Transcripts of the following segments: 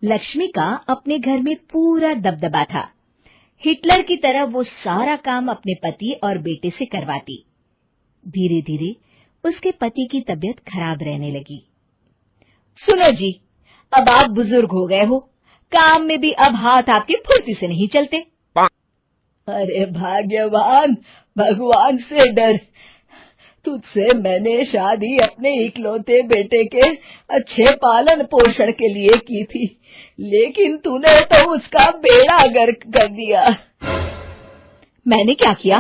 लक्ष्मी का अपने घर में पूरा दबदबा था। हिटलर की तरह वो सारा काम अपने पति और बेटे से करवाती। धीरे धीरे उसके पति की तबीयत खराब रहने लगी। सुनो जी, अब आप बुजुर्ग हो गए हो, काम में भी अब हाथ आपके फुर्ती से नहीं चलते। अरे भाग्यवान, भगवान से डर। तुझसे मैंने शादी अपने इकलौते बेटे के अच्छे पालन पोषण के लिए की थी, लेकिन तूने तो उसका बेड़ा गर्क कर दिया। मैंने क्या किया?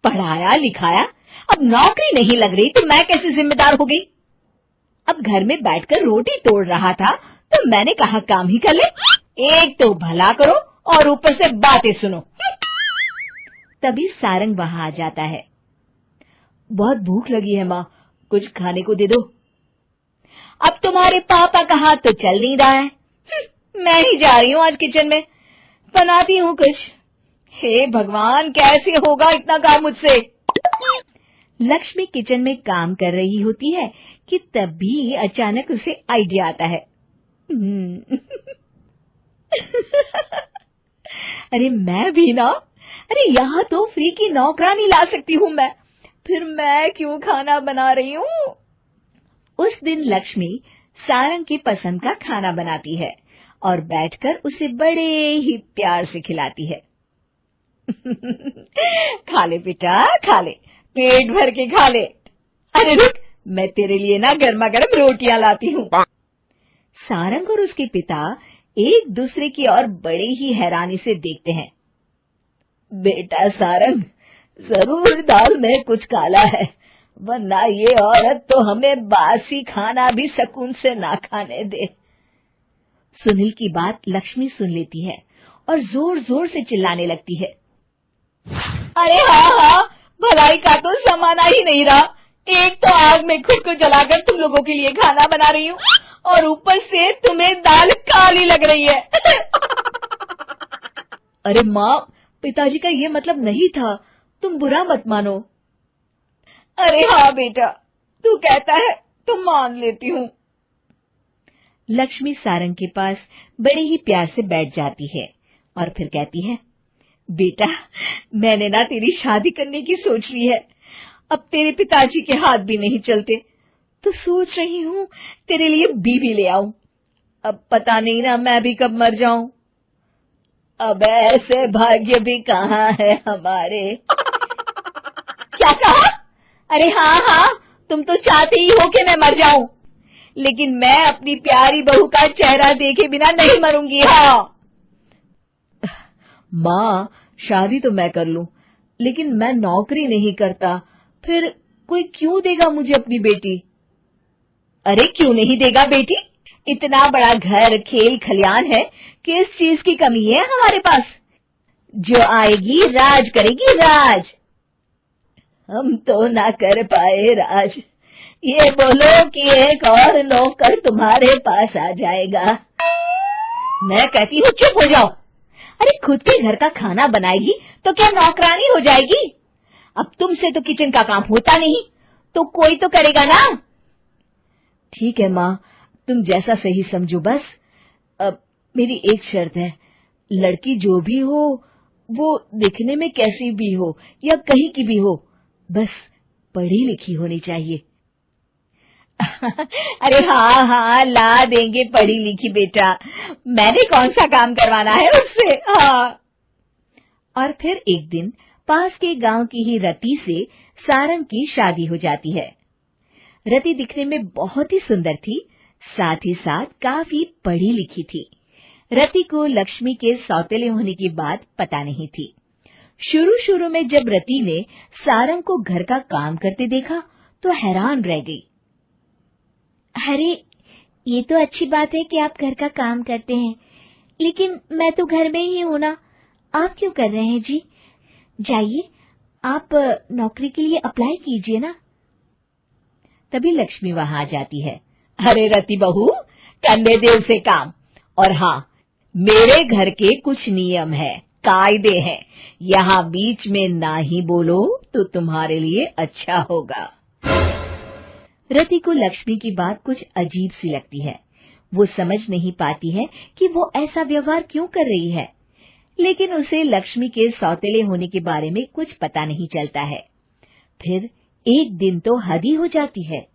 पढ़ाया लिखाया, अब नौकरी नहीं लग रही तो मैं कैसे जिम्मेदार हो गई? अब घर में बैठकर रोटी तोड़ रहा था तो मैंने कहा काम ही कर ले। एक तो भला करो और ऊपर से बातें सुनो। तभी सारंग वहां आ जाता है। बहुत भूख लगी है माँ, कुछ खाने को दे दो। अब तुम्हारे पापा का हाथ तो चल नहीं रहा है। मैं ही जा रही हूँ आज किचन में, बनाती हूँ कुछ। हे भगवान, कैसे होगा इतना काम मुझसे? लक्ष्मी किचन में काम कर रही होती है कि तभी अचानक उसे आइडिया आता है। अरे मैं भी ना, अरे यहाँ तो फ्री की नौकरानी ला सकती हूँ मैं, फिर मैं क्यों खाना बना रही हूँ? उस दिन लक्ष्मी सारंग की पसंद का खाना बनाती है और बैठकर उसे बड़े ही प्यार से खिलाती है। खा ले बेटा, खा ले, पेट भर के खा ले। अरे रुक, मैं तेरे लिए ना गर्मा गर्म रोटियां लाती हूँ। सारंग और उसके पिता एक दूसरे की ओर बड़े ही हैरानी से देखते हैं। बेटा सारंग, जरूर दाल में कुछ काला है, वरना ये औरत तो हमें बासी खाना भी सुकून से ना खाने दे। सुनील की बात लक्ष्मी सुन लेती है और जोर जोर से चिल्लाने लगती है। अरे हाँ, भलाई का तो जमाना ही नहीं रहा। एक तो आग में खुद को जलाकर तुम लोगों के लिए खाना बना रही हूँ और ऊपर से तुम्हें दाल काली लग रही है। अरे माँ, पिताजी का ये मतलब नहीं था, तुम बुरा मत मानो। अरे हाँ बेटा, तू कहता है तो मान लेती हूँ। लक्ष्मी सारंग के पास बड़े ही प्यार से बैठ जाती है और फिर कहती है, बेटा मैंने ना तेरी शादी करने की सोच ली है। अब तेरे पिताजी के हाथ भी नहीं चलते, तो सोच रही हूँ तेरे लिए बीवी ले आऊं। अब पता नहीं ना मैं भी कब मर जाऊं। अब ऐसे भाग्य भी कहाँ है हमारे। क्या कहा? अरे हाँ, तुम तो चाहते ही हो कि मैं मर जाऊं, लेकिन मैं अपनी प्यारी बहू का चेहरा देखे बिना नहीं मरूंगी। हाँ माँ, शादी तो मैं कर लूं, लेकिन मैं नौकरी नहीं करता, फिर कोई क्यों देगा मुझे अपनी बेटी? अरे क्यों नहीं देगा बेटी? इतना बड़ा घर, खेल खलियान है, किस चीज की कमी है हमारे पास? जो आएगी राज करेगी, राज। हम तो ना कर पाए राज, ये बोलो कि एक और नौकर तुम्हारे पास आ जाएगा। मैं कहती हूँ चुप हो जाओ। अरे खुद के घर का खाना बनाएगी तो क्या नौकरानी हो जाएगी? अब तुमसे तो किचन का काम होता नहीं, तो कोई तो करेगा ना। ठीक है माँ, तुम जैसा सही समझो बस। अब मेरी एक शर्त है, लड़की जो भी हो वो दिखने में कैसी भी हो या कहीं की भी हो, बस पढ़ी लिखी होनी चाहिए। अरे हाँ, ला देंगे पढ़ी लिखी बेटा, मैंने कौन सा काम करवाना है उससे। हाँ। और फिर एक दिन पास के गांव की ही रति से सारंग की शादी हो जाती है। रति दिखने में बहुत ही सुंदर थी, साथ ही साथ काफी पढ़ी लिखी थी। रति को लक्ष्मी के सौतेले होने की बात पता नहीं थी। शुरू में जब रति ने सारंग को घर का काम करते देखा तो हैरान रह गई। अरे ये तो अच्छी बात है कि आप घर का काम करते हैं, लेकिन मैं तो घर में ही हूं ना, आप क्यों कर रहे हैं जी? जाइए आप नौकरी के लिए अप्लाई कीजिए ना। तभी लक्ष्मी वहां आ जाती है। अरे रति बहू, करने दे उसे काम। और हाँ, मेरे घर के कुछ नियम है, कायदे हैं, यहाँ बीच में ना ही बोलो तो तुम्हारे लिए अच्छा होगा। रति को लक्ष्मी की बात कुछ अजीब सी लगती है। वो समझ नहीं पाती है कि वो ऐसा व्यवहार क्यों कर रही है, लेकिन उसे लक्ष्मी के सौतेले होने के बारे में कुछ पता नहीं चलता है। फिर एक दिन तो हद ही हो जाती है।